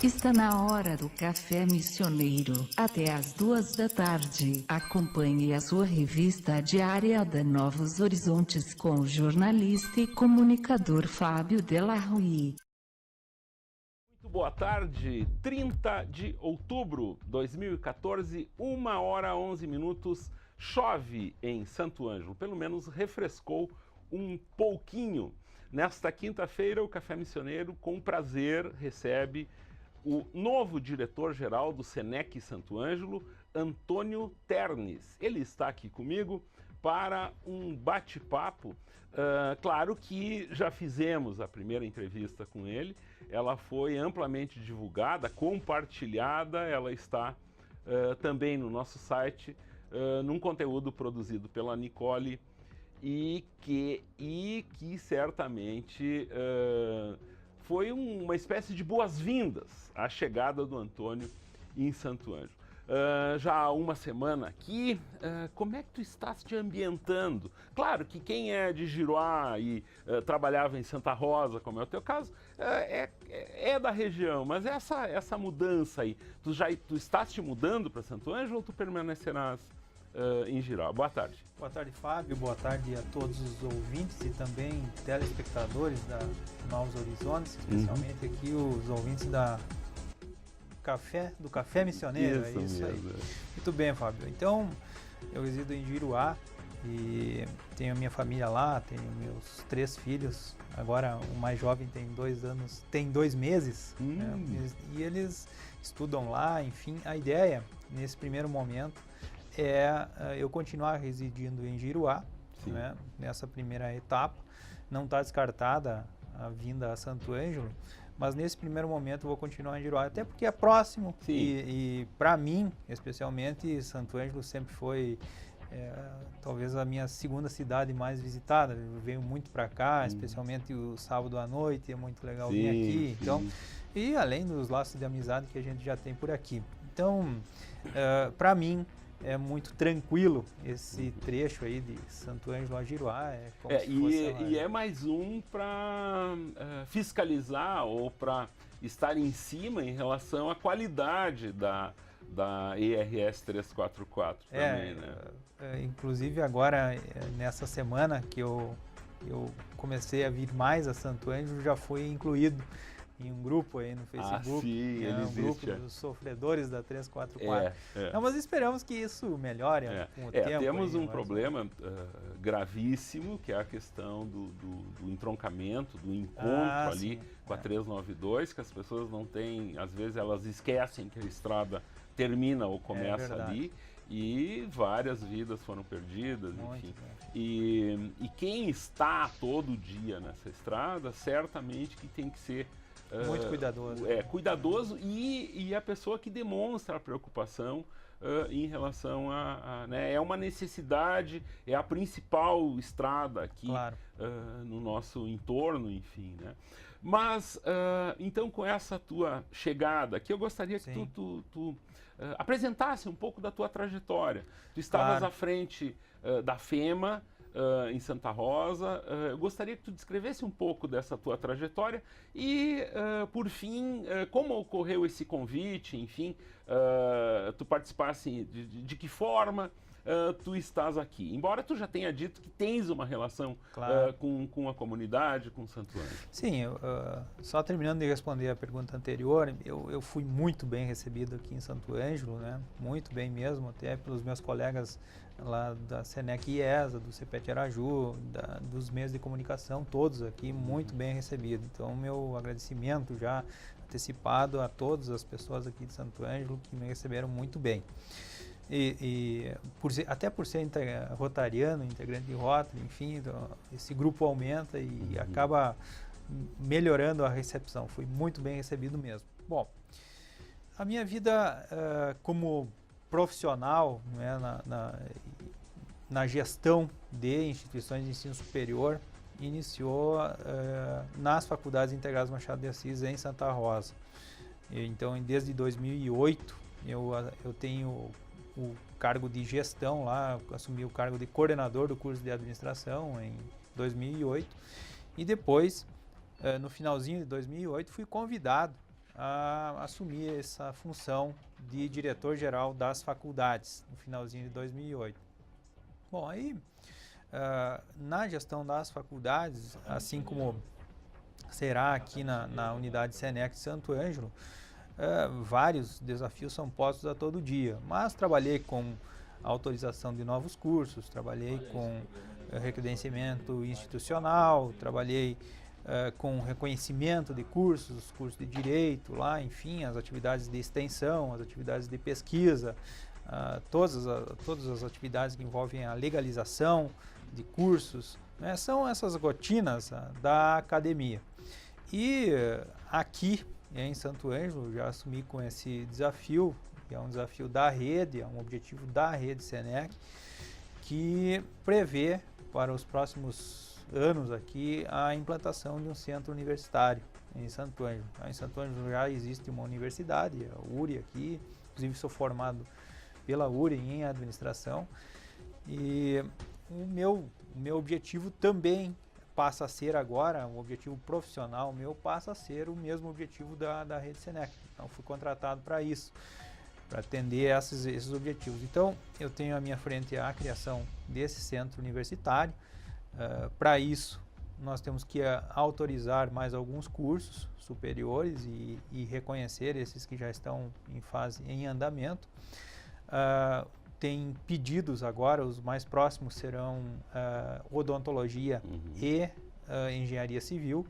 Está na hora do Café Missioneiro, até às 14h. Acompanhe a sua revista diária da Novos Horizontes com o jornalista e comunicador Fábio Della Rui. Muito boa tarde, 30 de outubro de 2014, 1h11. Chove em Santo Ângelo, pelo menos refrescou um pouquinho. Nesta quinta-feira, o Café Missioneiro, com prazer, recebe o novo diretor-geral do SENEC Santo Ângelo, Antônio Ternes. Ele está aqui comigo para um bate-papo. Claro que já fizemos a primeira entrevista com ele, ela foi amplamente divulgada, compartilhada, ela está também no nosso site, num conteúdo produzido pela Nicole e que certamente foi uma espécie de boas-vindas à chegada do Antônio em Santo Ângelo. Já há uma semana aqui, como é que tu estás te ambientando? Claro que quem é de Giruá e trabalhava em Santa Rosa, como é o teu caso, é da região, mas essa mudança aí, tu estás te mudando para Santo Ângelo ou tu permanecerás em Giruá? Boa tarde. Boa tarde, Fábio. Boa tarde a todos os ouvintes e também telespectadores da Novos Horizontes, especialmente aqui os ouvintes do Café Missioneiro. Isso, é isso mesmo. aí. Muito bem, Fábio. Então, eu resido em Giruá e tenho a minha família lá, tenho meus 3 filhos. Agora o mais jovem tem 2 meses, né? E eles estudam lá, enfim. A ideia, nesse primeiro momento, é eu continuar residindo em Giruá, né, nessa primeira etapa. Não está descartada a vinda a Santo Ângelo, mas nesse primeiro momento eu vou continuar em Giruá, até porque é próximo. E para mim, especialmente, Santo Ângelo sempre foi talvez a minha segunda cidade mais visitada. Eu venho muito para cá, especialmente o sábado à noite, é muito legal vir aqui. Então, e além dos laços de amizade que a gente já tem por aqui. Então, para mim, é muito tranquilo esse trecho aí de Santo Ângelo a Giruá. É como se fosse e é mais um para fiscalizar ou para estar em cima em relação à qualidade da ERS 344 também, né? Inclusive agora, nessa semana que eu comecei a vir mais a Santo Ângelo, já fui incluído em um grupo aí no Facebook, um grupo dos sofredores da 344. Não, mas esperamos que isso melhore com o tempo. Temos um problema gravíssimo, que é a questão do entroncamento, do encontro ali com a 392, que as pessoas não têm, às vezes elas esquecem que a estrada termina ou começa ali, e várias vidas foram perdidas, enfim. E quem está todo dia nessa estrada, certamente que tem que ser muito cuidadoso. Cuidadoso e a pessoa que demonstra a preocupação em relação né, é uma necessidade, é a principal estrada aqui no nosso entorno, enfim, né? Mas, então, com essa tua chegada aqui, eu gostaria que tu apresentasse um pouco da tua trajetória. Tu estavas à frente da FEMA, em Santa Rosa. Eu gostaria que tu descrevesse um pouco dessa tua trajetória e, por fim, como ocorreu esse convite, enfim, tu participasse de que forma tu estás aqui. Embora tu já tenha dito que tens uma relação com a comunidade, com Santo Ângelo. Sim, só terminando de responder a pergunta anterior, eu fui muito bem recebido aqui em Santo Ângelo, né? Muito bem mesmo, até pelos meus colegas lá da SENEC IESA, do CEPET Araju, dos meios de comunicação, todos aqui muito bem recebidos. Então, meu agradecimento já antecipado a todas as pessoas aqui de Santo Ângelo que me receberam muito bem. Até por ser rotariano, integrante de Rotary, enfim, esse grupo aumenta e acaba melhorando a recepção. Fui muito bem recebido mesmo. Bom, a minha vida como profissional, né, na gestão de instituições de ensino superior iniciou nas Faculdades Integradas Machado de Assis em Santa Rosa. Então, desde 2008 eu tenho o cargo de gestão lá, assumi o cargo de coordenador do curso de administração em 2008 e depois, no finalzinho de 2008, fui convidado a assumir essa função de diretor-geral das faculdades, no finalzinho de 2008. Bom, aí, na gestão das faculdades, assim como será aqui na unidade SENEC de Santo Ângelo, vários desafios são postos a todo dia, mas trabalhei com autorização de novos cursos, trabalhei com recredenciamento institucional, trabalhei com reconhecimento de cursos de direito lá, enfim, as atividades de extensão, as atividades de pesquisa, todas as atividades que envolvem a legalização de cursos, né, são essas rotinas da academia. E aqui em Santo Ângelo já assumi com esse desafio, que é um desafio da rede, é um objetivo da rede SENEC, que prevê para os próximos anos aqui a implantação de um centro universitário em Santo Ângelo. Em Santo Ângelo já existe uma universidade, a URI aqui, inclusive sou formado pela URI em administração, e o meu objetivo também passa a ser agora, um objetivo profissional meu passa a ser o mesmo objetivo da rede SENEC. Então fui contratado para isso, para atender esses objetivos. Então eu tenho à minha frente a criação desse centro universitário. Para isso nós temos que autorizar mais alguns cursos superiores e reconhecer esses que já estão em andamento. Tem pedidos agora, os mais próximos serão odontologia e engenharia civil.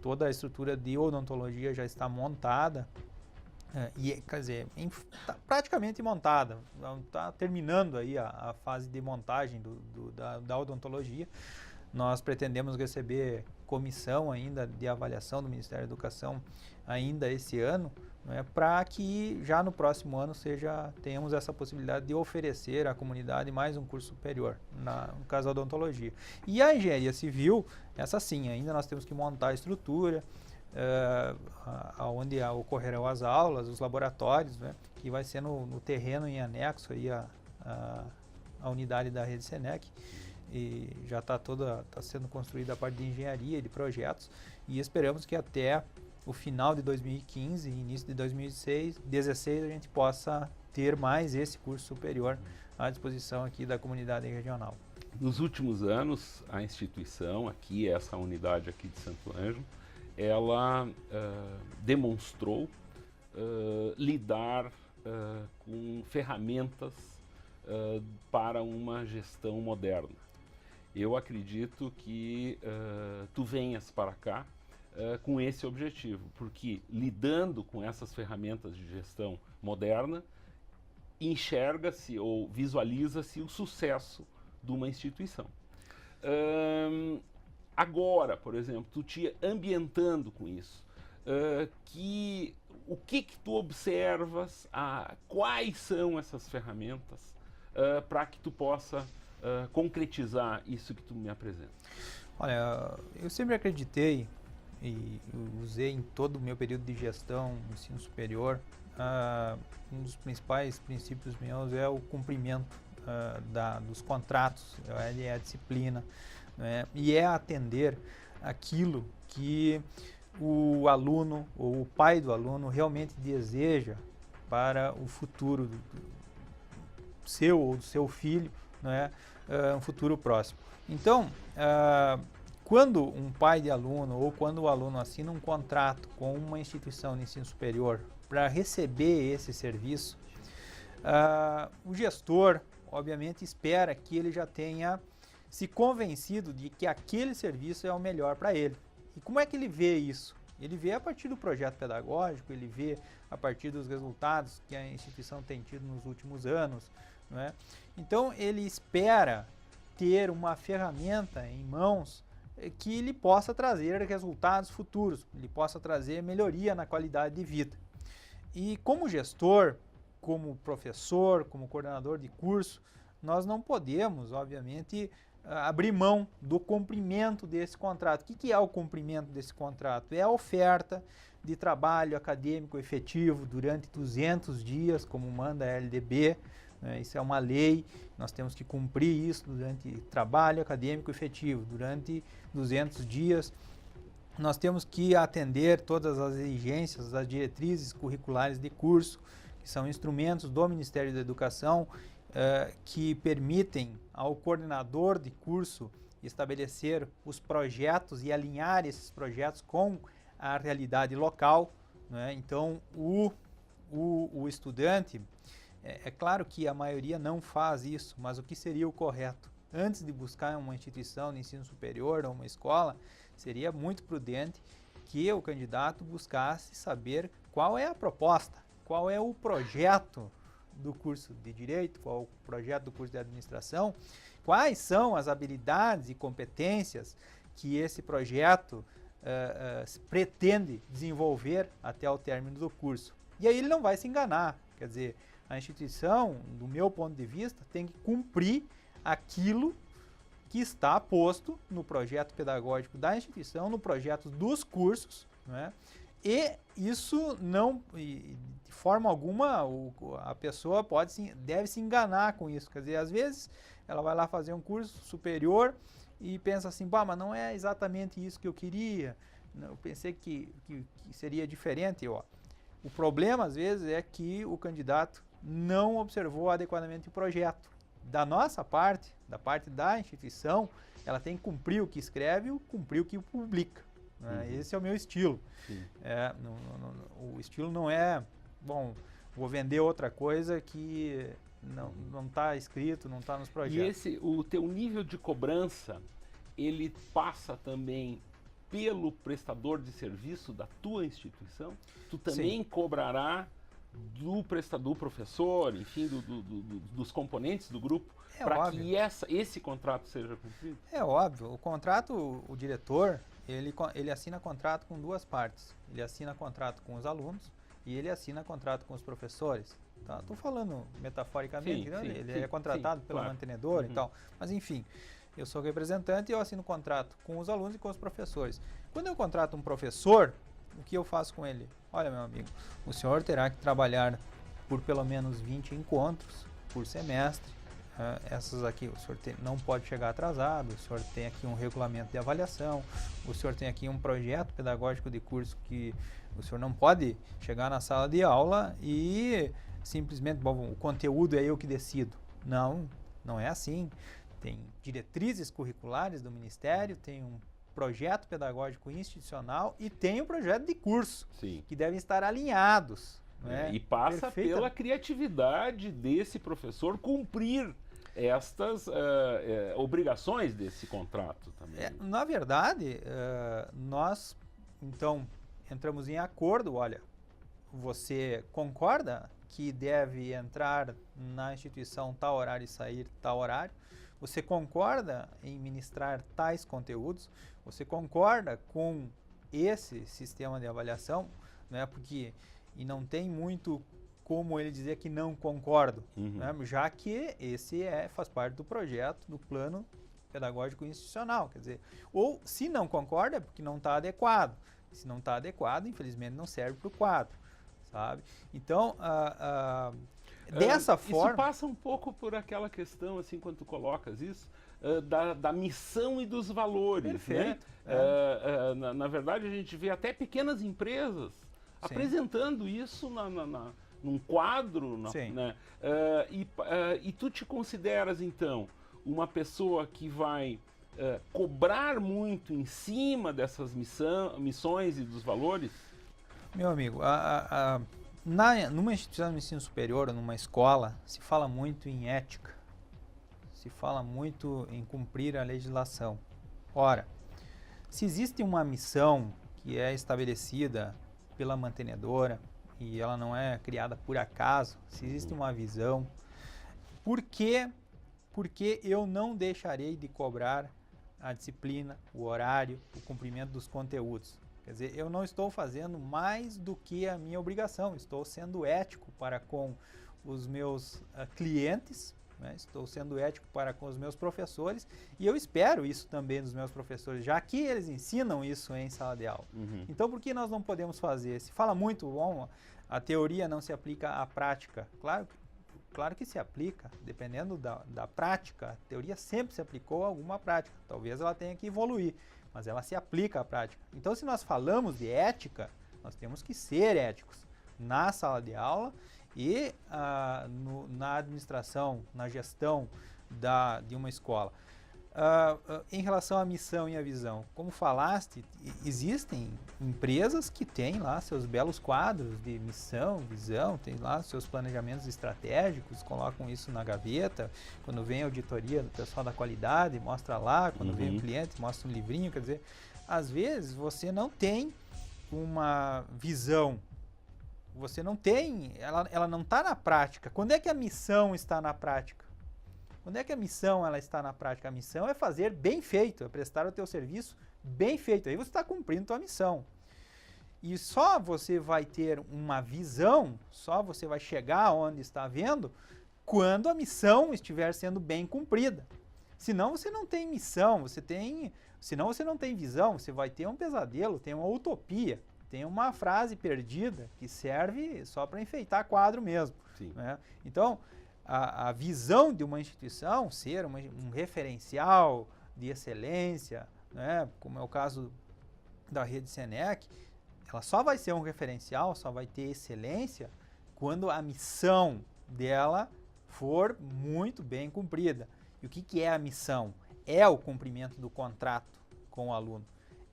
Toda a estrutura de odontologia já está montada, quer dizer, tá praticamente montada, está terminando aí a fase de montagem da odontologia. Nós pretendemos receber comissão ainda de avaliação do Ministério da Educação ainda esse ano, para que já no próximo ano tenhamos essa possibilidade de oferecer à comunidade mais um curso superior, no caso da odontologia. E a engenharia civil, essa sim, ainda nós temos que montar a estrutura, onde ocorrerão as aulas, os laboratórios, que vai ser no terreno em anexo aí a unidade da rede SENEC. E já está sendo construída a parte de engenharia e de projetos, e esperamos que até o final de 2015 e início de 2016 a gente possa ter mais esse curso superior à disposição aqui da comunidade regional. Nos últimos anos, a instituição aqui, essa unidade aqui de Santo Ângelo, ela demonstrou lidar com ferramentas para uma gestão moderna. Eu acredito que tu venhas para cá com esse objetivo, porque lidando com essas ferramentas de gestão moderna, enxerga-se ou visualiza-se o sucesso de uma instituição. Agora, por exemplo, tu te ambientando com isso, o que tu observas, quais são essas ferramentas para que tu possa concretizar isso que tu me apresenta? Olha, eu sempre acreditei e usei em todo o meu período de gestão, ensino superior, um dos principais princípios meus é o cumprimento dos contratos, é a disciplina, né? E é atender aquilo que o aluno ou o pai do aluno realmente deseja para o futuro seu ou do seu filho, né? Um futuro próximo. Então, quando um pai de aluno ou quando o aluno assina um contrato com uma instituição de ensino superior para receber esse serviço, o gestor, obviamente, espera que ele já tenha se convencido de que aquele serviço é o melhor para ele. E como é que ele vê isso? Ele vê a partir do projeto pedagógico, ele vê a partir dos resultados que a instituição tem tido nos últimos anos, não é? Então, ele espera ter uma ferramenta em mãos que lhe possa trazer resultados futuros, lhe possa trazer melhoria na qualidade de vida. E como gestor, como professor, como coordenador de curso, nós não podemos, obviamente, abrir mão do cumprimento desse contrato. O que é o cumprimento desse contrato? É a oferta de trabalho acadêmico efetivo durante 200 dias, como manda a LDB, isso é uma lei, nós temos que cumprir isso durante trabalho acadêmico efetivo, durante 200 dias, nós temos que atender todas as exigências das diretrizes curriculares de curso, que são instrumentos do Ministério da Educação, que permitem ao coordenador de curso estabelecer os projetos e alinhar esses projetos com a realidade local, né? Então, o estudante, é claro que a maioria não faz isso, mas o que seria o correto? Antes de buscar uma instituição de ensino superior ou uma escola, seria muito prudente que o candidato buscasse saber qual é a proposta, qual é o projeto do curso de Direito, qual é o projeto do curso de Administração, quais são as habilidades e competências que esse projeto pretende desenvolver até o término do curso. E aí ele não vai se enganar, quer dizer, a instituição, do meu ponto de vista, tem que cumprir aquilo que está posto no projeto pedagógico da instituição, no projeto dos cursos, né? E isso não, de forma alguma, a pessoa deve se enganar com isso. Quer dizer, às vezes ela vai lá fazer um curso superior e pensa assim, bah, mas não é exatamente isso que eu queria, eu pensei que seria diferente. Ó. O problema, às vezes, é que o candidato não observou adequadamente o projeto. Da nossa parte, da parte da instituição, ela tem que cumprir o que escreve e cumprir o que publica. Né? Esse é o meu estilo. O estilo não é, bom, vou vender outra coisa que não está escrito, não está nos projetos. E o teu nível de cobrança, ele passa também pelo prestador de serviço da tua instituição? Tu também cobrará do prestador, professor, enfim, dos componentes do grupo, para que esse contrato seja cumprido? É óbvio. O contrato, o diretor, ele assina contrato com duas partes. Ele assina contrato com os alunos e ele assina contrato com os professores. Tá? Estou falando metaforicamente, né? Ele é contratado pelo mantenedor e tal. Mas, enfim, eu sou representante e eu assino contrato com os alunos e com os professores. Quando eu contrato um professor, o que eu faço com ele? Olha, meu amigo, o senhor terá que trabalhar por pelo menos 20 encontros por semestre. Essas aqui, o senhor não pode chegar atrasado, o senhor tem aqui um regulamento de avaliação, o senhor tem aqui um projeto pedagógico de curso que o senhor não pode chegar na sala de aula e simplesmente, bom, o conteúdo é eu que decido. Não é assim. Tem diretrizes curriculares do Ministério, tem um projeto pedagógico institucional e tem o projeto de curso, que devem estar alinhados. Né? E passa pela criatividade desse professor cumprir estas obrigações desse contrato também. Na verdade, nós, então, entramos em acordo, olha, você concorda que deve entrar na instituição tal horário e sair tal horário? Você concorda em ministrar tais conteúdos? Você concorda com esse sistema de avaliação? Né? E não tem muito como ele dizer que não concordo, né? Já que esse faz parte do projeto, do plano pedagógico institucional. Quer dizer, ou se não concorda é porque não está adequado. Se não está adequado, infelizmente não serve para o quadro, sabe? Então, dessa forma... Isso passa um pouco por aquela questão, assim, quando tu colocas isso, da missão e dos valores. Perfeito. Né? Na verdade, a gente vê até pequenas empresas apresentando isso num quadro. Né? E tu te consideras, então, uma pessoa que vai cobrar muito em cima dessas missões e dos valores? Meu amigo, numa instituição de ensino superior, numa escola, se fala muito em ética, se fala muito em cumprir a legislação. Ora, se existe uma missão que é estabelecida pela mantenedora e ela não é criada por acaso, se existe uma visão, por que eu não deixarei de cobrar a disciplina, o horário, o cumprimento dos conteúdos? Quer dizer, eu não estou fazendo mais do que a minha obrigação, estou sendo ético para com os meus clientes, né? Estou sendo ético para com os meus professores e eu espero isso também dos meus professores, já que eles ensinam isso em sala de aula. Então, por que nós não podemos fazer? Se fala muito, bom, a teoria não se aplica à prática. Claro que se aplica, dependendo da prática. A teoria sempre se aplicou a alguma prática, talvez ela tenha que evoluir. mas ela se aplica à prática. Então, se nós falamos de ética, nós temos que ser éticos na sala de aula e na administração, na gestão de uma escola. Em relação à missão e à visão, como falaste, existem empresas que têm lá seus belos quadros de missão, visão, tem lá seus planejamentos estratégicos, colocam isso na gaveta, quando vem a auditoria do pessoal da qualidade, mostra lá, quando vem o cliente, mostra um livrinho, quer dizer, às vezes você não tem uma visão, você não tem, ela não está na prática. Quando é que a missão está na prática? Quando é que a missão ela está na prática? A missão é fazer bem feito, é prestar o teu serviço bem feito. Aí você está cumprindo a tua missão. E só você vai ter uma visão, só você vai chegar onde está vendo, quando a missão estiver sendo bem cumprida. Senão você não tem missão, senão você não tem visão, você vai ter um pesadelo, tem uma utopia, tem uma frase perdida que serve só para enfeitar quadro mesmo. Né? Então, a visão de uma instituição ser um referencial de excelência, né, como é o caso da rede Senec, ela só vai ser um referencial, só vai ter excelência quando a missão dela for muito bem cumprida. E o que é a missão? É o cumprimento do contrato com o aluno,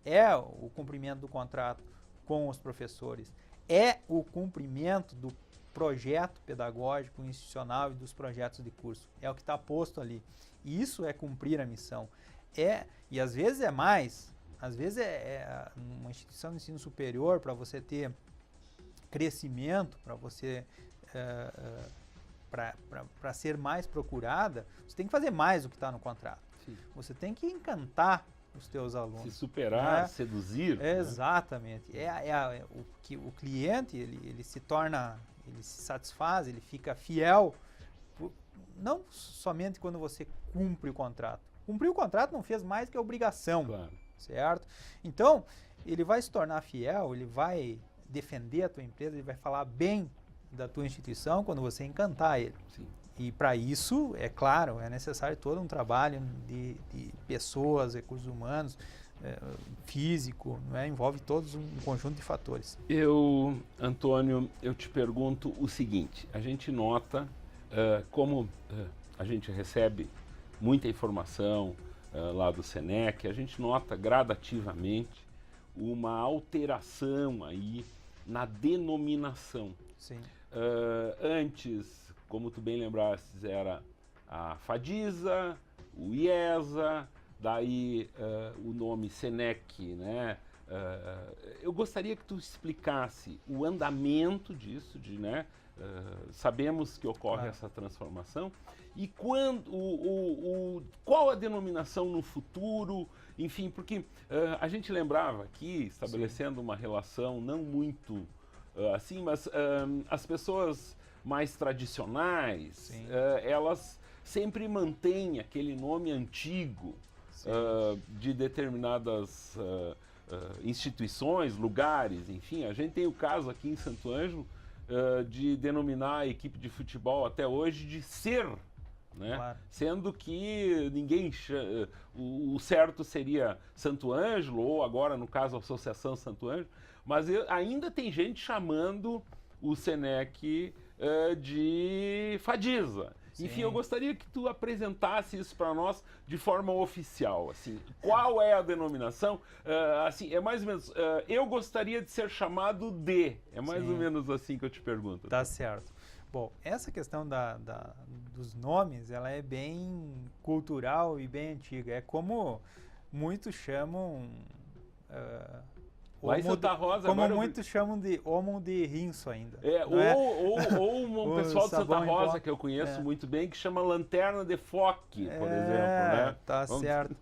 é o cumprimento do contrato com os professores, é o cumprimento do projeto pedagógico, institucional e dos projetos de curso. É o que está posto ali. E isso é cumprir a missão. E às vezes é mais, às vezes é uma instituição de ensino superior, para você ter crescimento, para você para ser mais procurada, você tem que fazer mais do que está no contrato. Sim. Você tem que encantar os teus alunos. Se superar, seduzir. Exatamente. O cliente, ele se torna, ele se satisfaz, ele fica fiel, não somente quando você cumpre o contrato. Cumprir o contrato não fez mais que a obrigação, claro. Certo? Então, ele vai se tornar fiel, ele vai defender a tua empresa, ele vai falar bem da tua instituição quando você encantar ele. Sim. E para isso, é claro, é necessário todo um trabalho de pessoas, recursos humanos, físico, né? Envolve todos um conjunto de fatores. Antônio, eu te pergunto o seguinte, a gente nota como a gente recebe muita informação lá do Senec, a gente nota gradativamente uma alteração aí na denominação. Sim. Antes, como tu bem lembrastes, era a FADISA, o IESA, daí o nome Senec, né? Eu gostaria que tu explicasse o andamento disso, né? Sabemos que ocorre essa transformação e qual a denominação no futuro, enfim, porque a gente lembrava aqui, estabelecendo uma relação não muito assim, mas as pessoas mais tradicionais, elas sempre mantêm aquele nome antigo de determinadas instituições, lugares, enfim. A gente tem o caso aqui em Santo Ângelo de denominar a equipe de futebol até hoje de SER, né? Claro. Sendo que o certo seria Santo Ângelo, ou agora no caso a Associação Santo Ângelo, mas ainda tem gente chamando o Senec de FADISA. Sim. Enfim, eu gostaria que tu apresentasse isso para nós de forma oficial. Assim, qual é a denominação? Assim, é mais ou menos, eu gostaria de ser chamado de. É mais ou menos assim que eu te pergunto. Tá certo. Bom, essa questão dos nomes, ela é bem cultural e bem antiga. É como muitos chamam... Lá em Santa Rosa, como muitos chamam de homo de rinço ainda. Ou um pessoal de Santa Rosa que eu conheço muito bem, que chama lanterna de foque, por exemplo. Né? Tá certo.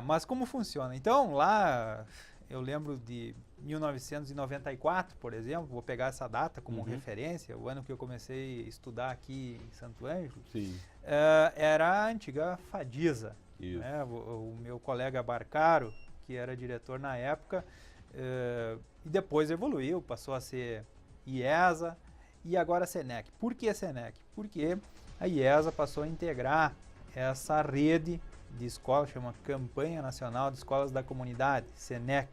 Mas como funciona? Então, lá, eu lembro de 1994, por exemplo, vou pegar essa data como referência, o ano que eu comecei a estudar aqui em Santo Ângelo, era a antiga FADISA. Né? O meu colega Barcaro, que era diretor na época, e depois evoluiu, passou a ser IESA e agora Senec. Por que Senec? Porque a IESA passou a integrar essa rede de escola, chama Campanha Nacional de Escolas da Comunidade, SENEC.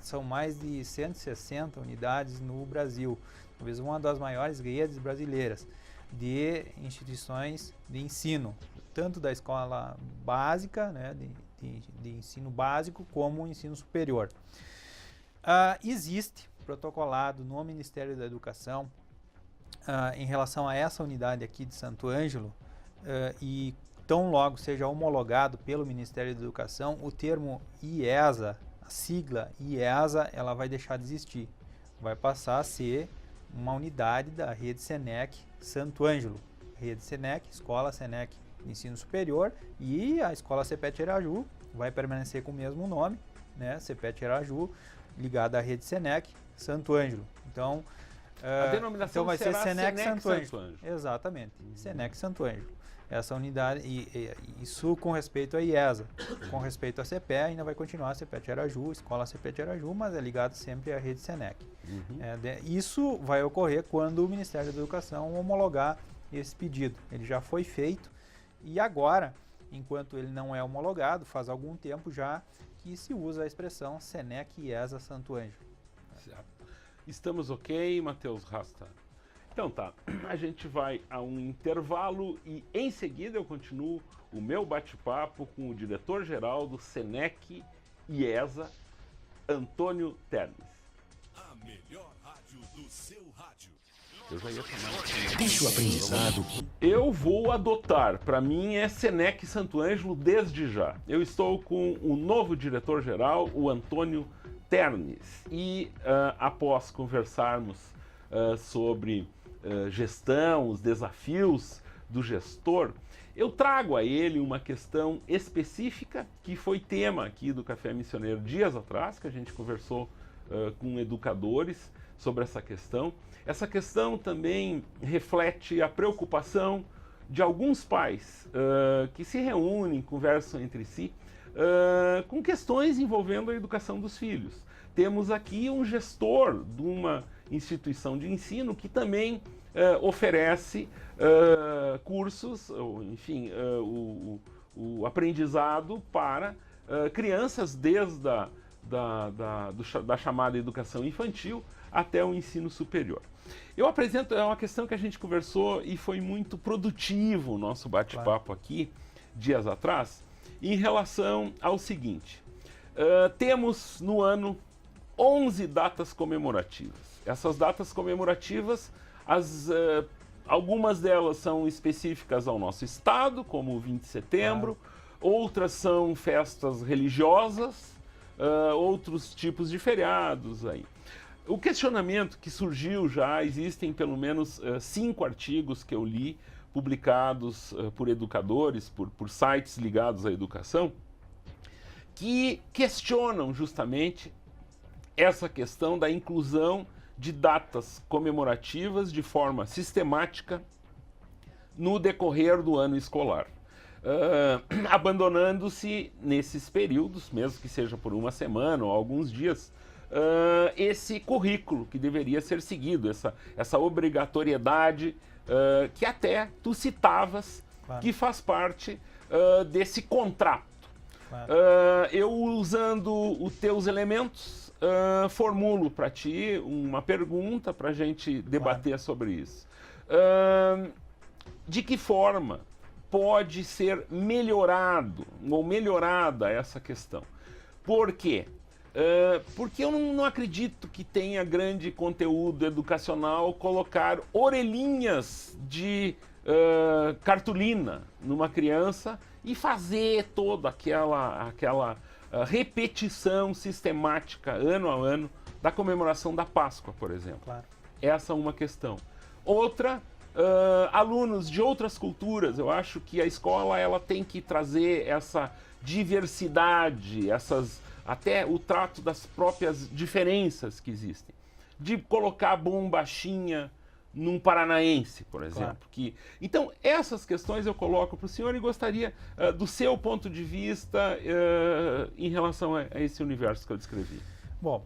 São mais de 160 unidades no Brasil, talvez uma das maiores redes brasileiras de instituições de ensino, tanto da escola básica, né, de ensino básico, como ensino superior. Existe protocolado no Ministério da Educação em relação a essa unidade aqui de Santo Ângelo, e tão logo seja homologado pelo Ministério da Educação, o termo IESA, a sigla IESA, ela vai deixar de existir. Vai passar a ser uma unidade da rede SENEC Santo Ângelo. Rede SENEC, Escola SENEC de Ensino Superior, e a Escola CPET Araju vai permanecer com o mesmo nome, né? CPET Araju, ligada à rede SENEC Santo Ângelo. Então, a denominação então vai ser SENEC Santo Ângelo. Exatamente, SENEC Santo Ângelo. Essa unidade, isso com respeito à IESA. Com respeito à CPE, ainda vai continuar a CPET Araju, Escola CPET Araju, mas é ligado sempre à rede SENEC. Isso vai ocorrer quando o Ministério da Educação homologar esse pedido. Ele já foi feito e agora, enquanto ele não é homologado, faz algum tempo já que se usa a expressão SENEC IESA Santo Ângelo. Certo. Estamos ok, Matheus Rasta? Então tá, a gente vai a um intervalo e em seguida eu continuo o meu bate-papo com o diretor-geral do SENEC IESA, Antônio Termes. A melhor rádio do seu rádio. Eu já ia falar. Deixa o aprendizado. Eu vou adotar, para mim é SENEC Santo Ângelo desde já. Eu estou com o novo diretor-geral, o Antônio Termes, e após conversarmos sobre gestão, os desafios do gestor, eu trago a ele uma questão específica que foi tema aqui do Café Missioneiro dias atrás, que a gente conversou com educadores sobre essa questão. Essa questão também reflete a preocupação de alguns pais que se reúnem, conversam entre si, com questões envolvendo a educação dos filhos. Temos aqui um gestor de uma instituição de ensino que também oferece cursos, ou, enfim, o aprendizado para crianças desde da chamada educação infantil até o ensino superior. Eu apresento, é uma questão que a gente conversou e foi muito produtivo o nosso bate-papo aqui, dias atrás, em relação ao seguinte: temos no ano 11 datas comemorativas. Essas datas comemorativas, algumas delas são específicas ao nosso estado, como o 20 de setembro, outras são festas religiosas, outros tipos de feriados aí. O questionamento que surgiu já, existem pelo menos 5 artigos que eu li, publicados por educadores, por sites ligados à educação, que questionam justamente essa questão da inclusão de datas comemorativas de forma sistemática no decorrer do ano escolar, abandonando-se nesses períodos, mesmo que seja por uma semana ou alguns dias, esse currículo que deveria ser seguido, essa obrigatoriedade que até tu citavas, claro, que faz parte desse contrato. Claro. Eu, usando os teus elementos, formulo para ti uma pergunta para a gente debater, claro, sobre isso. De que forma pode ser melhorado ou melhorada essa questão? Por quê? Porque eu não acredito que tenha grande conteúdo educacional colocar orelhinhas de cartolina numa criança e fazer toda aquela repetição sistemática, ano a ano, da comemoração da Páscoa, por exemplo. Claro. Essa é uma questão. Outra, alunos de outras culturas. Eu acho que a escola ela tem que trazer essa diversidade, até o trato das próprias diferenças que existem. De colocar bombachinha num paranaense, por exemplo. Claro. Então, essas questões eu coloco para o senhor e gostaria do seu ponto de vista em relação a esse universo que eu descrevi. Bom,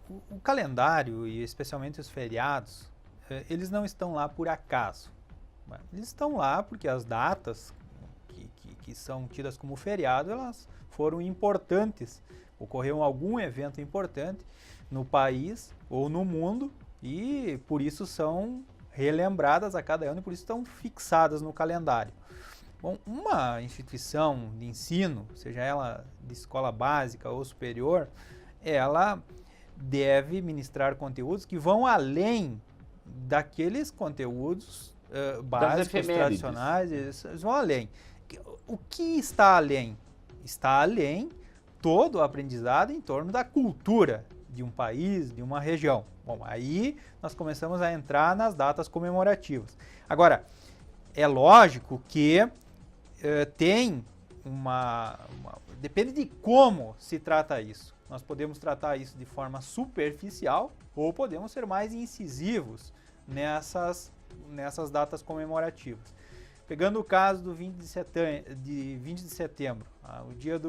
o calendário e especialmente os feriados, eles não estão lá por acaso. Eles estão lá porque as datas que são tidas como feriado, elas foram importantes. Ocorreu algum evento importante no país ou no mundo e por isso são relembradas a cada ano e por isso estão fixadas no calendário. Bom, uma instituição de ensino, seja ela de escola básica ou superior, ela deve ministrar conteúdos que vão além daqueles conteúdos básicos, tradicionais, eles vão além. O que está além? Está além todo o aprendizado em torno da cultura de um país, de uma região. Bom, aí nós começamos a entrar nas datas comemorativas. Agora, é lógico que tem depende de como se trata isso. Nós podemos tratar isso de forma superficial ou podemos ser mais incisivos nessas datas comemorativas. Pegando o caso do 20 de setembro, o dia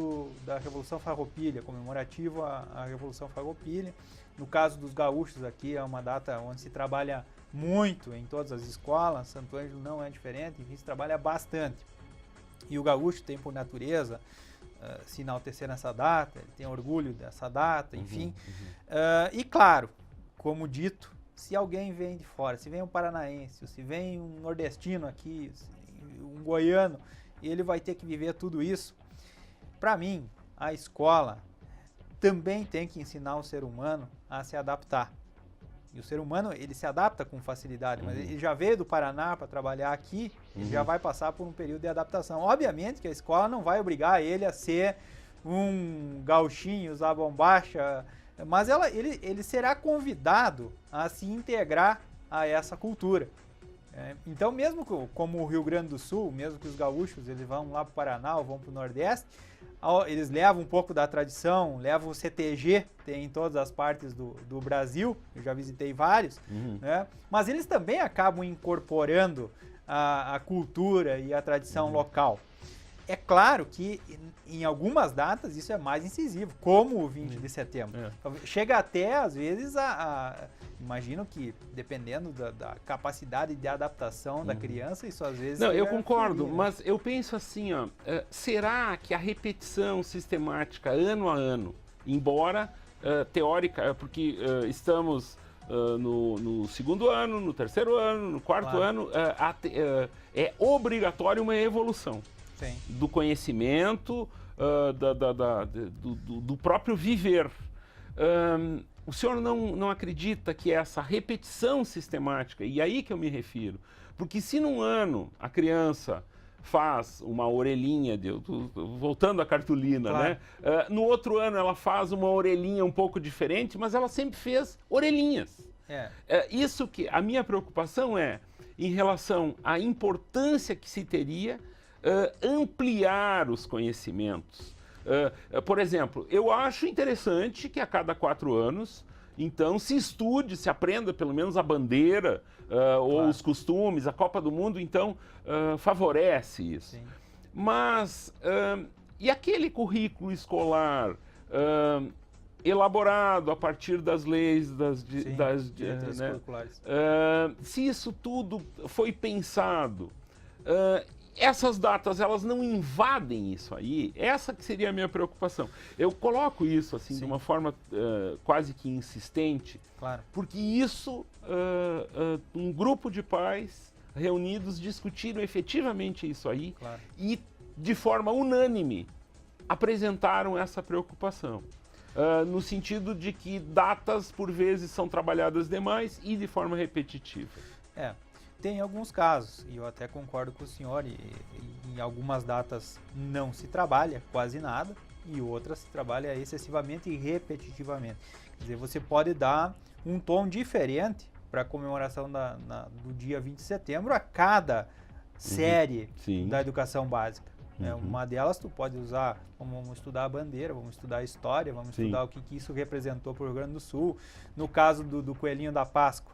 da Revolução Farroupilha, comemorativo à Revolução Farroupilha. No caso dos gaúchos aqui, é uma data onde se trabalha muito em todas as escolas, Santo Ângelo não é diferente, enfim, se trabalha bastante. E o gaúcho tem por natureza se enaltecer nessa data, ele tem orgulho dessa data, enfim. E claro, como dito, se alguém vem de fora, se vem um paranaense, se vem um nordestino aqui, um goiano, ele vai ter que viver tudo isso. Para mim, a escola também tem que ensinar o ser humano a se adaptar. E o ser humano, ele se adapta com facilidade, mas ele já veio do Paraná para trabalhar aqui, ele já vai passar por um período de adaptação. Obviamente que a escola não vai obrigar ele a ser um gauchinho, usar bombacha, mas ele será convidado a se integrar a essa cultura. Então, mesmo como o Rio Grande do Sul, mesmo que os gaúchos eles vão lá para o Paraná ou vão para o Nordeste, eles levam um pouco da tradição, levam o CTG, tem em todas as partes do Brasil, eu já visitei vários, né? Mas eles também acabam incorporando a cultura e a tradição local. É claro que em algumas datas isso é mais incisivo, como o 20 de setembro. Chega até, às vezes, imagino que, dependendo da capacidade de adaptação da criança, isso às vezes... Não, eu concordo, mas eu penso assim, será que a repetição sistemática, ano a ano, embora teórica, porque estamos no segundo ano, no terceiro ano, no quarto ano, é obrigatório uma evolução. Sim. Do conhecimento, do próprio viver. O senhor não acredita que essa repetição sistemática, e aí que eu me refiro, porque se num ano a criança faz uma orelhinha, voltando à cartolina, né? No outro ano ela faz uma orelhinha um pouco diferente, mas ela sempre fez orelhinhas. Isso que a minha preocupação é em relação à importância que se teria ampliar os conhecimentos. Por exemplo, eu acho interessante que a cada 4 anos, então, se estude, se aprenda pelo menos a bandeira ou os costumes, a Copa do Mundo, então, favorece isso. Sim. Mas, e aquele currículo escolar elaborado a partir das leis das curriculares? Se isso tudo foi pensado, essas datas, elas não invadem isso aí? Essa que seria a minha preocupação. Eu coloco isso assim de uma forma quase que insistente, porque isso, um grupo de pais reunidos discutiram efetivamente isso aí e, de forma unânime, apresentaram essa preocupação. No sentido de que datas, por vezes, são trabalhadas demais e de forma repetitiva. Tem alguns casos, e eu até concordo com o senhor, e em algumas datas não se trabalha quase nada, e outras se trabalha excessivamente e repetitivamente. Quer dizer, você pode dar um tom diferente para a comemoração do dia 20 de setembro a cada série da educação básica. Uma delas tu pode usar, vamos estudar a bandeira, vamos estudar a história, vamos estudar o que isso representou para o Rio Grande do Sul. No caso do Coelhinho da Páscoa,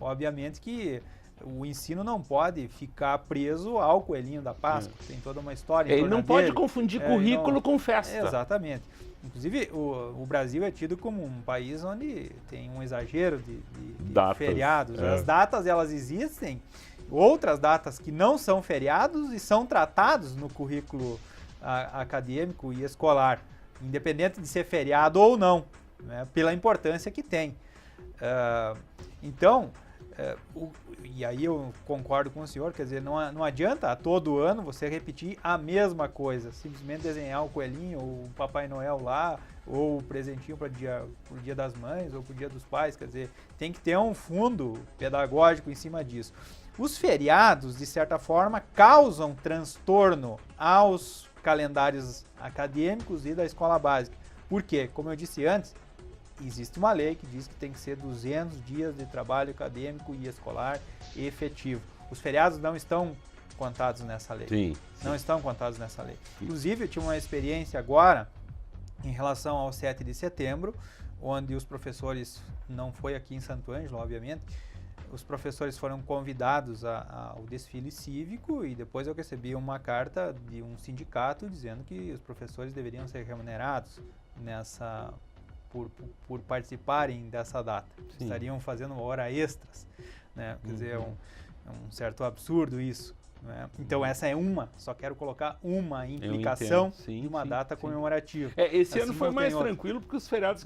obviamente que o ensino não pode ficar preso ao Coelhinho da Páscoa, tem toda uma história. Ele não pode confundir currículo com festa. Exatamente. Inclusive, o Brasil é tido como um país onde tem um exager de feriados. As datas, elas existem, outras datas que não são feriados e são tratados no currículo acadêmico e escolar, independente de ser feriado ou não, né, pela importância que tem. Então, e aí eu concordo com o senhor, quer dizer, não adianta a todo ano você repetir a mesma coisa, simplesmente desenhar o coelhinho, ou o Papai Noel lá, ou o presentinho para o Dia das Mães, ou para o Dia dos Pais, quer dizer, tem que ter um fundo pedagógico em cima disso. Os feriados, de certa forma, causam transtorno aos calendários acadêmicos e da escola básica. Por quê? Como eu disse antes, existe uma lei que diz que tem que ser 200 dias de trabalho acadêmico e escolar efetivo. Os feriados não estão contados nessa lei. Sim. Não estão contados nessa lei. Inclusive, eu tive uma experiência agora em relação ao 7 de setembro, onde os professores, não foi aqui em Santo Ângelo, obviamente, os professores foram convidados ao desfile cívico e depois eu recebi uma carta de um sindicato dizendo que os professores deveriam ser remunerados por participarem dessa data. Sim. Estariam fazendo hora extras, né? Quer dizer, é um certo absurdo isso. Né? Então essa é só quero colocar uma implicação de uma data comemorativa. Esse ano foi mais tranquilo porque os feriados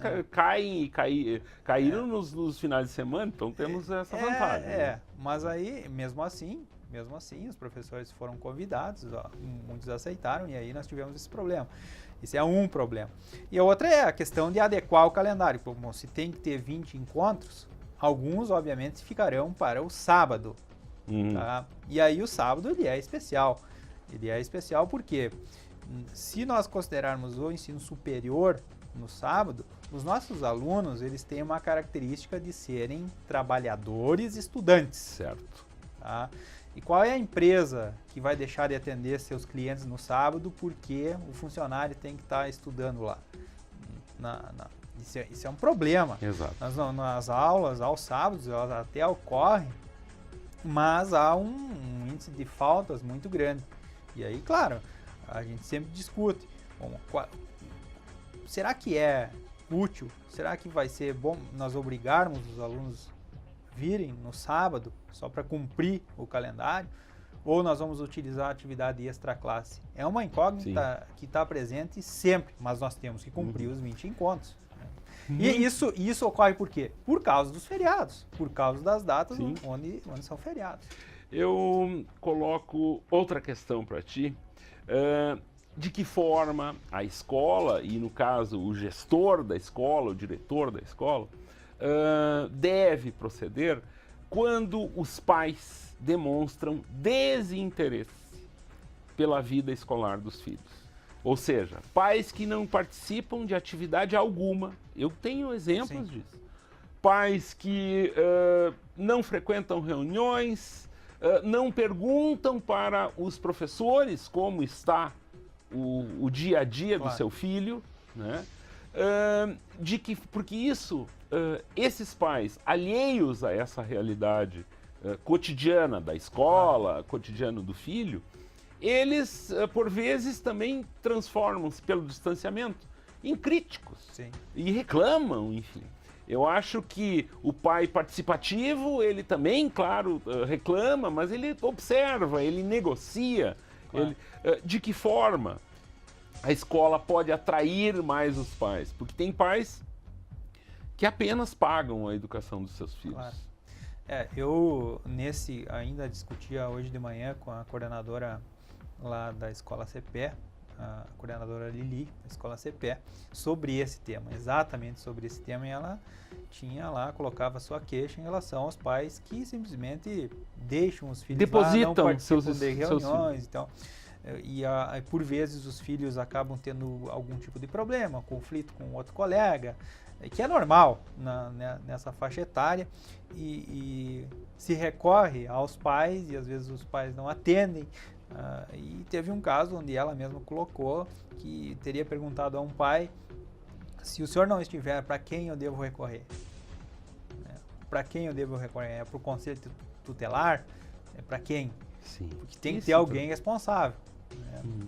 caíram nos finais de semana, então temos essa vantagem. Né? Mas aí, mesmo assim, os professores foram convidados, muitos aceitaram e aí nós tivemos esse problema. Esse é um problema. E a outra é a questão de adequar o calendário. Como se tem que ter 20 encontros, alguns obviamente ficarão para o sábado. Tá? E aí o sábado ele é especial. Ele é especial porque se nós considerarmos o ensino superior no sábado, os nossos alunos eles têm uma característica de serem trabalhadores estudantes. Certo. Tá? E qual é a empresa que vai deixar de atender seus clientes no sábado porque o funcionário tem que estar estudando lá? Isso é um problema. Exato. Nas aulas, aos sábados, elas até ocorrem, mas há um índice de faltas muito grande. E aí, claro, a gente sempre discute. Será que é útil? Será que vai ser bom nós obrigarmos os alunos virem no sábado só para cumprir o calendário? Ou nós vamos utilizar a atividade extra-classe? É uma incógnita que está presente sempre, mas nós temos que cumprir os 20 encontros. E isso ocorre por quê? Por causa dos feriados, por causa das datas onde são feriados. Eu coloco outra questão para ti. De que forma a escola, e no caso o gestor da escola, o diretor da escola, deve proceder quando os pais demonstram desinteresse pela vida escolar dos filhos? Ou seja, pais que não participam de atividade alguma. Eu tenho exemplos disso. Pais que não frequentam reuniões, não perguntam para os professores como está o dia a dia do seu filho, né? Porque esses pais, alheios a essa realidade cotidiana da escola, cotidiano do filho, eles, por vezes, também transformam-se pelo distanciamento em críticos. Sim. E reclamam, enfim. Eu acho que o pai participativo, ele também, claro, reclama, mas ele observa, ele negocia. Claro. De que forma a escola pode atrair mais os pais? Porque tem pais que apenas pagam a educação dos seus filhos. Claro. Eu ainda discutia hoje de manhã com a coordenadora lá da Escola CPE, a coordenadora Lili, da Escola CPE, sobre esse tema, exatamente sobre esse tema, e ela colocava sua queixa em relação aos pais que simplesmente deixam os filhos depositam lá, não participam de reuniões e tal. E por vezes os filhos acabam tendo algum tipo de problema, conflito com outro colega, que é normal nessa faixa etária, e se recorre aos pais e às vezes os pais não atendem. E teve um caso onde ela mesma colocou que teria perguntado a um pai: se o senhor não estiver, para quem eu devo recorrer? Para quem eu devo recorrer? É para o conselho tutelar? É para quem? Sim. Porque tem que ter alguém responsável.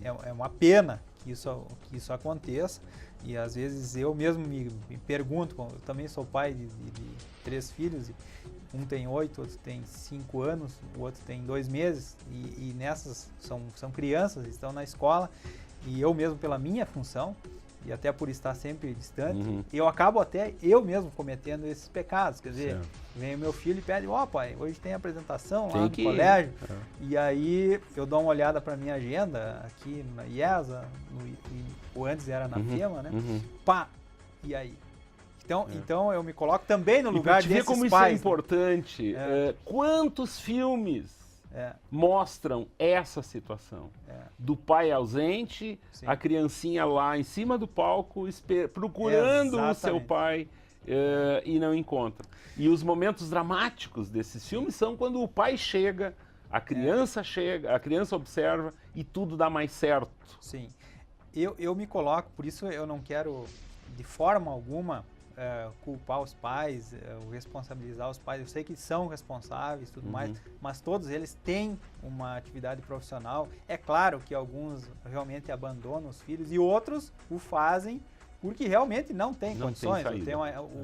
É uma pena que isso aconteça, e às vezes eu mesmo me pergunto, eu também sou pai de 3 filhos, Um tem 8, outro tem 5 anos, o outro tem 2 meses, e nessas são crianças, estão na escola, e eu mesmo pela minha função, e até por estar sempre distante, eu acabo até eu mesmo cometendo esses pecados. Quer dizer, vem o meu filho e pede, pai, hoje tem apresentação lá no colégio, e aí eu dou uma olhada para minha agenda aqui na IESA, ou antes era na FEMA, né? E aí? Então eu me coloco também no lugar desses pais. E para te ver como isso é importante, quantos filmes mostram essa situação do pai ausente, a criancinha lá em cima do palco procurando o seu pai e não encontra. E os momentos dramáticos desses filmes são quando o pai chega, a criança chega, a criança observa e tudo dá mais certo. Sim, eu me coloco, por isso eu não quero de forma alguma culpar os pais, responsabilizar os pais. Eu sei que são responsáveis e tudo mais, mas todos eles têm uma atividade profissional. É claro que alguns realmente abandonam os filhos e outros o fazem porque realmente não tem condições.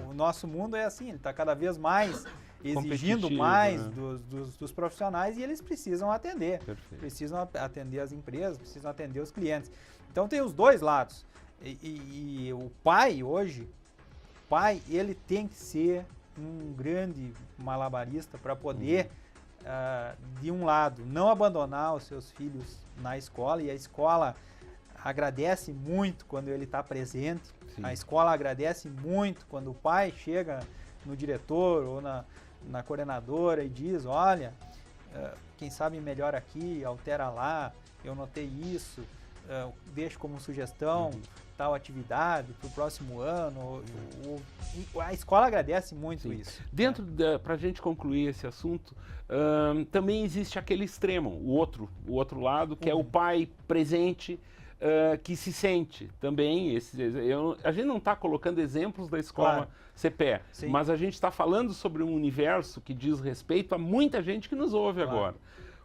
O nosso mundo é assim, ele está cada vez mais exigindo mais dos profissionais e eles precisam atender. Perfeito. Precisam atender as empresas, precisam atender os clientes. Então tem os dois lados. E o pai hoje, ele tem que ser um grande malabarista para poder, de um lado, não abandonar os seus filhos na escola, e a escola agradece muito quando ele está presente, a escola agradece muito quando o pai chega no diretor ou na coordenadora e diz, olha, quem sabe melhor aqui, altera lá, eu notei isso, deixo como sugestão tal atividade para o próximo ano. A escola agradece muito isso. Dentro para a gente concluir esse assunto, também existe aquele extremo, o outro lado, que é o pai presente, que se sente também. A gente não está colocando exemplos da escola CPE, mas a gente está falando sobre um universo que diz respeito a muita gente que nos ouve agora.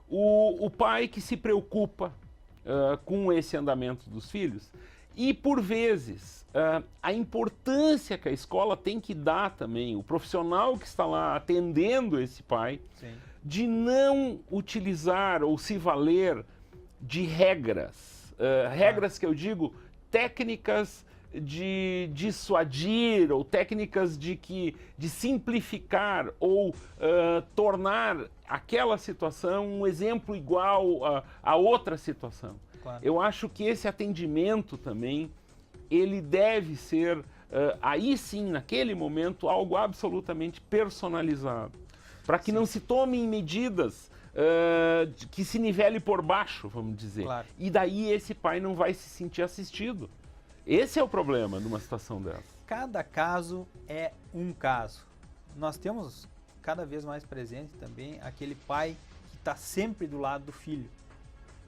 O pai que se preocupa com esse andamento dos filhos, e por vezes a importância que a escola tem que dar também, o profissional que está lá atendendo esse pai, de não utilizar ou se valer de regras, regras que eu digo, técnicas de dissuadir ou técnicas de simplificar ou tornar aquela situação um exemplo igual a outra situação. Eu acho que esse atendimento também, ele deve ser, aí sim, naquele momento, algo absolutamente personalizado, para que não se tomem medidas que se nivele por baixo, vamos dizer. E daí esse pai não vai se sentir assistido. Esse é o problema numa situação dessa. Cada caso é um caso. Nós temos cada vez mais presente também aquele pai que está sempre do lado do filho.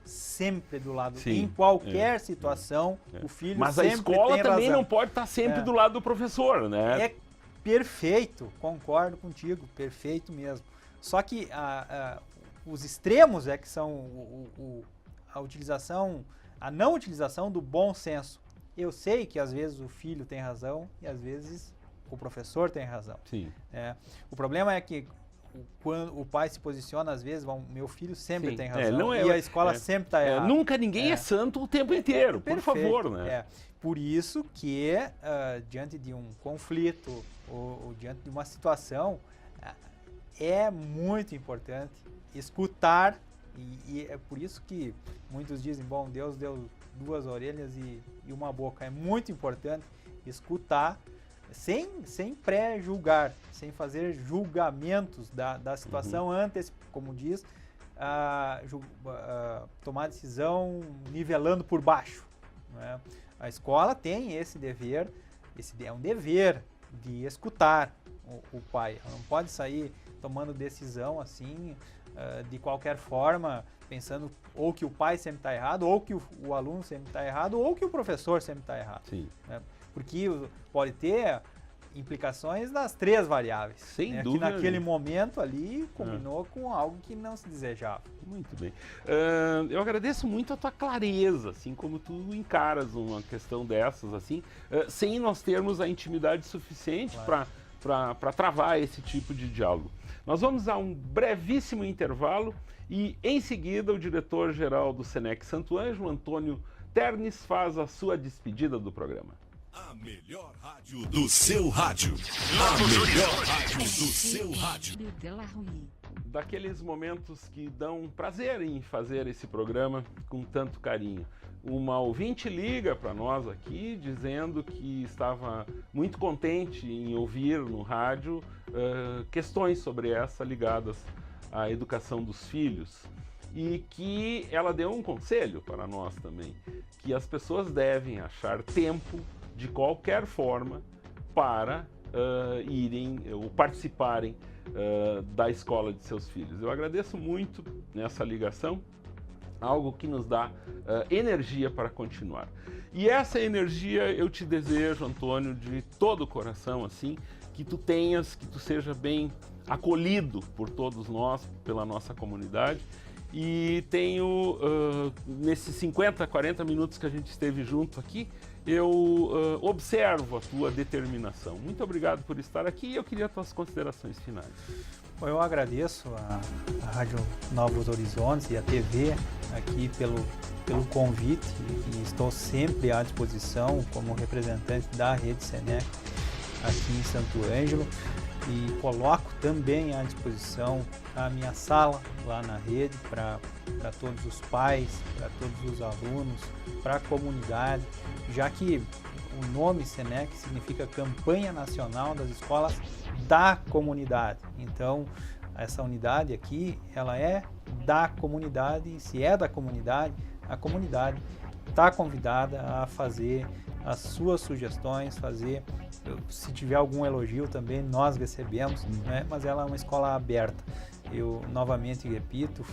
Sempre do lado. Em qualquer situação, o filho mas sempre tem razão. Mas a escola também não pode estar sempre do lado do professor, né? É perfeito, concordo contigo, perfeito mesmo. Só que os extremos é que são a não utilização do bom senso. Eu sei que às vezes o filho tem razão e às vezes o professor tem razão. O problema é que quando o pai se posiciona, às vezes, meu filho sempre tem razão e a escola sempre está errada. Nunca ninguém é santo o tempo inteiro, por favor, né? Por isso que, diante de um conflito ou diante de uma situação, é muito importante escutar, e é por isso que muitos dizem, bom, Deus deu 2 orelhas e uma boca. É muito importante escutar, sem pré-julgar, sem fazer julgamentos da situação antes, como diz, tomar decisão nivelando por baixo. Né? A escola tem esse dever, é um dever de escutar o pai. Ela não pode sair tomando decisão assim, de qualquer forma, pensando ou que o pai sempre está errado, ou que o aluno sempre está errado, ou que o professor sempre está errado. Né? Porque pode ter implicações das 3 variáveis. Sem né? dúvida. Que naquele momento ali combinou com algo que não se desejava. Muito bem. Eu agradeço muito a tua clareza, assim, como tu encaras uma questão dessas, assim, sem nós termos a intimidade suficiente para travar esse tipo de diálogo. Nós vamos a um brevíssimo intervalo e, em seguida, o diretor-geral do SENEC Santo Ângelo, Antônio Ternes, faz a sua despedida do programa. A melhor rádio do seu rádio. A melhor rádio do seu rádio. Daqueles momentos que dão prazer em fazer esse programa com tanto carinho. Uma ouvinte liga para nós aqui dizendo que estava muito contente em ouvir no rádio questões sobre essa ligadas à educação dos filhos. E que ela deu um conselho para nós também, que as pessoas devem achar tempo de qualquer forma para irem ou participarem da escola de seus filhos. Eu agradeço muito nessa ligação, algo que nos dá energia para continuar. E essa energia eu te desejo, Antônio, de todo o coração, assim, que tu seja bem acolhido por todos nós, pela nossa comunidade. E tenho, nesses 50, 40 minutos que a gente esteve junto aqui, eu observo a tua determinação. Muito obrigado por estar aqui e eu queria as tuas considerações finais. Bom, eu agradeço a Rádio Novos Horizontes e a TV aqui pelo convite e estou sempre à disposição como representante da Rede SENEC aqui em Santo Ângelo. E coloco também à disposição a minha sala lá na rede para todos os pais, para todos os alunos, para a comunidade, já que o nome SENEC significa Campanha Nacional das Escolas da Comunidade. Então, essa unidade aqui, ela é da comunidade, e se é da comunidade, a comunidade está convidada a fazer as suas sugestões, se tiver algum elogio também nós recebemos, né? Mas ela é uma escola aberta. Eu novamente repito,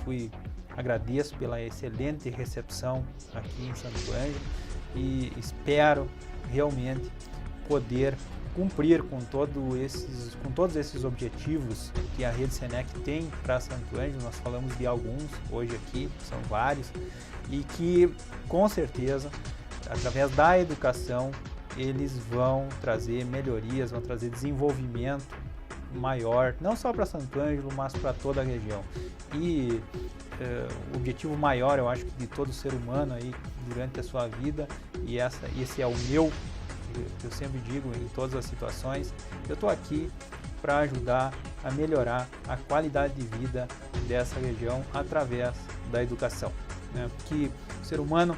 agradeço pela excelente recepção aqui em Santo Ângelo e espero realmente poder cumprir com todos esses objetivos que a Rede SENEC tem para Santo Ângelo. Nós falamos de alguns hoje aqui, são vários, e que com certeza, através da educação, eles vão trazer melhorias, vão trazer desenvolvimento maior, não só para Santo Ângelo, mas para toda a região. E o objetivo maior, eu acho, de todo ser humano aí durante a sua vida, e esse é o meu, eu sempre digo em todas as situações, eu estou aqui para ajudar a melhorar a qualidade de vida dessa região através da educação, né? Porque o ser humano,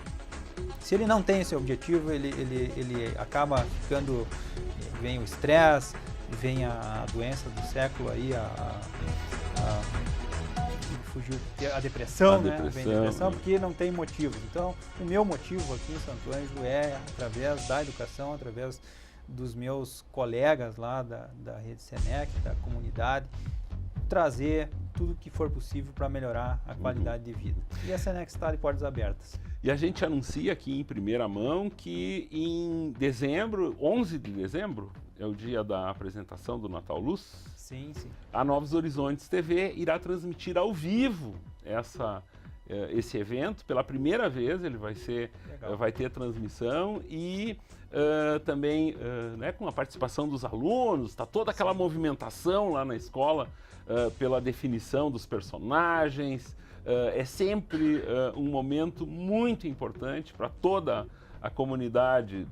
se ele não tem esse objetivo, ele acaba ficando, vem o estresse, vem a doença do século aí, a depressão, né? Vem a depressão porque não tem motivos. Então, o meu motivo aqui em Santo Ângelo é, através da educação, através dos meus colegas lá da Rede SENEC, da comunidade, trazer tudo que for possível para melhorar a qualidade de vida. E a SENEC está de portas abertas. E a gente anuncia aqui em primeira mão que em dezembro, 11 de dezembro, é o dia da apresentação do Natal Luz. Sim, sim. A Novos Horizontes TV irá transmitir ao vivo esse evento. Pela primeira vez ele vai ter transmissão e também né, com a participação dos alunos, está toda aquela movimentação lá na escola pela definição dos personagens. É sempre um momento muito importante para toda a comunidade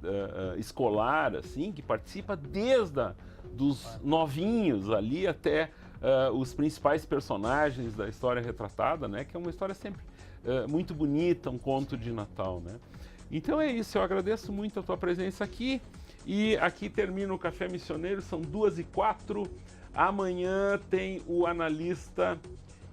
escolar, assim, que participa desde dos novinhos ali até os principais personagens da história retratada, né? Que é uma história sempre muito bonita, um conto de Natal, né? Então é isso, eu agradeço muito a tua presença aqui e aqui termina o Café Missioneiro, são 2h04, amanhã tem o analista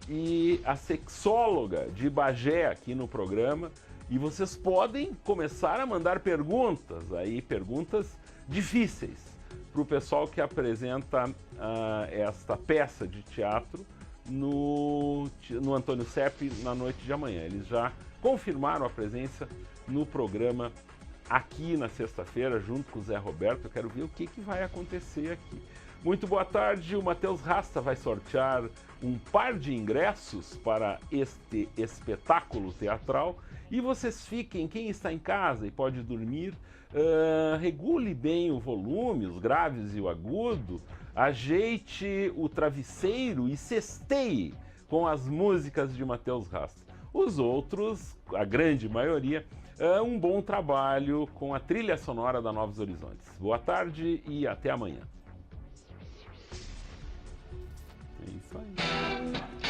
e a sexóloga de Bagé aqui no programa e vocês podem começar a mandar perguntas aí, perguntas difíceis para o pessoal que apresenta esta peça de teatro no Antônio Sepp na noite de amanhã. Eles já confirmaram a presença no programa aqui na sexta-feira junto com o Zé Roberto. Eu quero ver o que vai acontecer aqui. Muito boa tarde, o Matheus Rasta vai sortear um par de ingressos para este espetáculo teatral e vocês fiquem, quem está em casa e pode dormir, regule bem o volume, os graves e o agudo, Ajeite o travesseiro e cesteie com as músicas de Matheus Rasta. Os outros, a grande maioria, um bom trabalho com a trilha sonora da Novos Horizontes. Boa tarde e até amanhã. É isso aí.